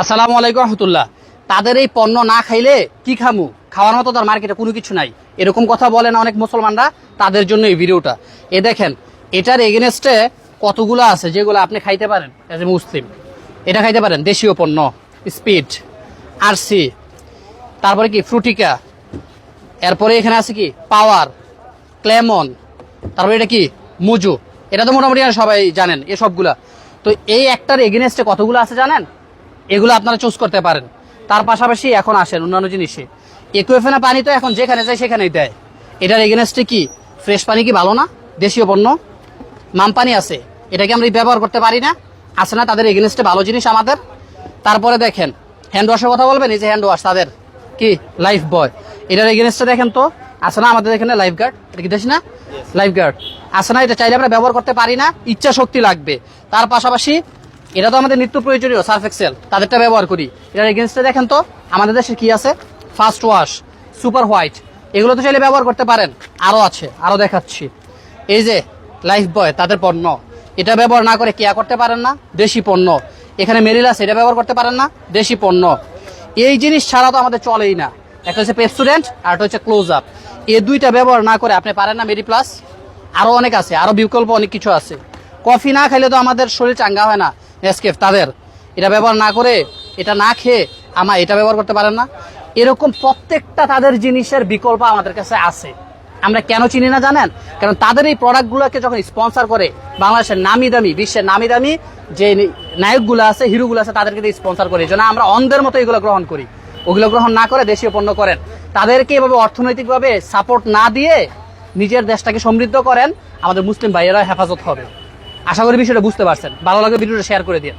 আসসালামু আলাইকুম রহমতুল্লাহ। তাদের এই পণ্য না খাইলে কি খামু, খাওয়ার মতো তার মার্কেটে কোনো কিছু নাই, এরকম কথা বলে না অনেক মুসলমানরা। তাদের জন্য এই ভিডিওটা। এ দেখেন, এটার এগেনস্টে কতগুলো আছে যেগুলো আপনি খাইতে পারেন এজ এ মুসলিম। এটা খাইতে পারেন, দেশীয় পণ্য, স্পিড, আরসি, তারপরে কি ফ্রুটিকা, এরপরে এখানে আছে কি পাওয়ার, ক্লেমন, তারপরে এটা কি মুজু। এটা তো মোটামুটি সবাই জানেন এসবগুলা। তো এই একটার এগেনস্টে কতগুলো আছে জানেন? এগুলো আপনারা চুজ করতে পারেন। তার পাশাপাশি এখন আসেন অন্যান্য জিনিসে। একুয়েফেনা পানি তো এখন যেখানে যায় সেখানেই দেয়। এটার এগেনস্টে কি ফ্রেশ পানি কি ভালো না? দেশীয় পণ্য মাম পানি আছে, এটাকে আমরা ব্যবহার করতে পারি না? আছে না তাদের এগেনস্টে ভালো জিনিস আমাদের? তারপরে দেখেন হ্যান্ড ওয়াশের কথা বলবেন, এই যে হ্যান্ড ওয়াশ তাদের কি লাইফ বয়, এটার এগেনস্টে দেখেন তো আছে না আমাদের এখানে লাইফ গার্ড। এটা কি দেশ না লাইফ গার্ড? আছে না? এটা চাইলে আমরা ব্যবহার করতে পারি না, ইচ্ছা শক্তি লাগবে। তার পাশাপাশি এটা তো আমাদের নিত্য প্রয়োজনীয় সার্ফ এক্সেল, তাদেরটা ব্যবহার করি। এটার এগেনস্টে দেখেন তো আমাদের দেশে কি আছে, ফার্স্ট ওয়াশ, সুপার হোয়াইট, এগুলো তো চাইলে ব্যবহার করতে পারেন। আরও আছে, আরও দেখাচ্ছি। এই যে লাইফ বয় তাদের পণ্য, এটা ব্যবহার না করে কেয়া করতে পারেন না, দেশি পণ্য। এখানে মেরিল আছে, এটা ব্যবহার করতে পারেন না, দেশি পণ্য। এই জিনিস ছাড়া তো আমাদের চলেই না। একটা হচ্ছে পেপসোডেন্ট আর একটা হচ্ছে ক্লোজ আপ। এই দুইটা ব্যবহার না করে আপনি পারেন না মেডি প্লাস। আরও অনেক আছে, আরও বিকল্প অনেক কিছু আছে। কফি না খাইলে তো আমাদের শরীর চাঙ্গা হয় না, নেসকেফ তাদের, এটা ব্যবহার না করে, এটা না খেয়ে এটা ব্যবহার করতে পারেন না। এরকম প্রত্যেকটা তাদের জিনিসের বিকল্প আমাদের কাছে আছে। আমরা কেন চিনি না জানেন? কারণ তাদের এই প্রোডাক্টগুলোকে যখন স্পন্সর করে বাংলাদেশের নামি দামি, বিশ্বের নামি দামি যে নায়কগুলো আছে, হিরোগুলো আছে, তাদেরকে স্পন্সর করে। এই জন্য আমরা অন্ধের মতো এগুলো গ্রহণ করি। ওগুলো গ্রহণ না করে দেশীয় পণ্য করেন। তাদেরকে এভাবে অর্থনৈতিকভাবে সাপোর্ট না দিয়ে নিজের দেশটাকে সমৃদ্ধ করেন, আমাদের মুসলিম ভাইয়েরা হেফাজত হবে। আশা করি বিষয়টা বুঝতে পারছেন। ভালো লাগে ভিডিওটা শেয়ার করে দিন।